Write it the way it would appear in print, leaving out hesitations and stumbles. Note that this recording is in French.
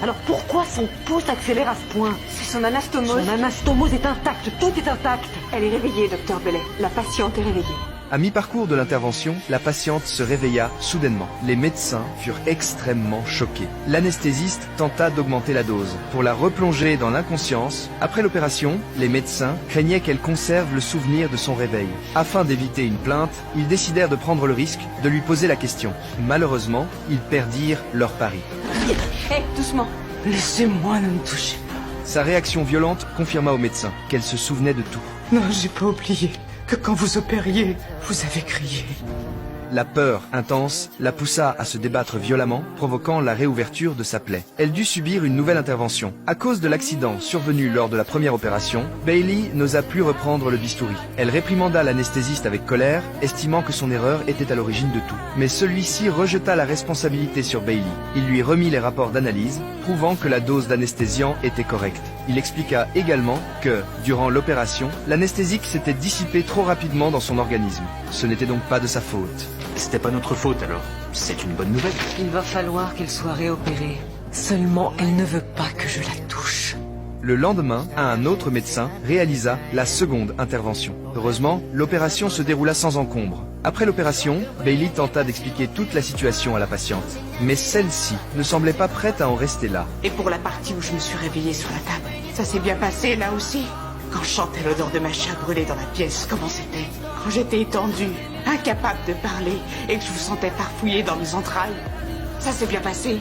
Alors pourquoi son pouce accélère à ce point? C'est son anastomose. Son anastomose est intacte, tout est intact. Elle est réveillée, docteur Bellet. La patiente est réveillée. À mi-parcours de l'intervention, la patiente se réveilla soudainement. Les médecins furent extrêmement choqués. L'anesthésiste tenta d'augmenter la dose pour la replonger dans l'inconscience. Après l'opération, les médecins craignaient qu'elle conserve le souvenir de son réveil. Afin d'éviter une plainte, ils décidèrent de prendre le risque de lui poser la question. Malheureusement, ils perdirent leur pari. Hé, doucement. Laissez-moi, ne me toucher pas. Sa réaction violente confirma au médecin qu'elle se souvenait de tout. Non, j'ai pas oublié que quand vous opériez, vous avez crié. La peur intense la poussa à se débattre violemment, provoquant la réouverture de sa plaie. Elle dut subir une nouvelle intervention. À cause de l'accident survenu lors de la première opération, Bailey n'osa plus reprendre le bistouri. Elle réprimanda l'anesthésiste avec colère, estimant que son erreur était à l'origine de tout. Mais celui-ci rejeta la responsabilité sur Bailey. Il lui remit les rapports d'analyse, prouvant que la dose d'anesthésiant était correcte. Il expliqua également que, durant l'opération, l'anesthésique s'était dissipé trop rapidement dans son organisme. Ce n'était donc pas de sa faute. C'était pas notre faute alors. C'est une bonne nouvelle. Il va falloir qu'elle soit réopérée. Seulement, elle ne veut pas que je la touche. Le lendemain, un autre médecin réalisa la seconde intervention. Heureusement, l'opération se déroula sans encombre. Après l'opération, Bailey tenta d'expliquer toute la situation à la patiente. Mais celle-ci ne semblait pas prête à en rester là. Et pour la partie où je me suis réveillée sur la table, ça s'est bien passé là aussi. Quand je sentais l'odeur de machin brûlé dans la pièce, comment c'était? Quand j'étais étendue, incapable de parler, et que je vous sentais farfouiller dans mes entrailles. Ça s'est bien passé.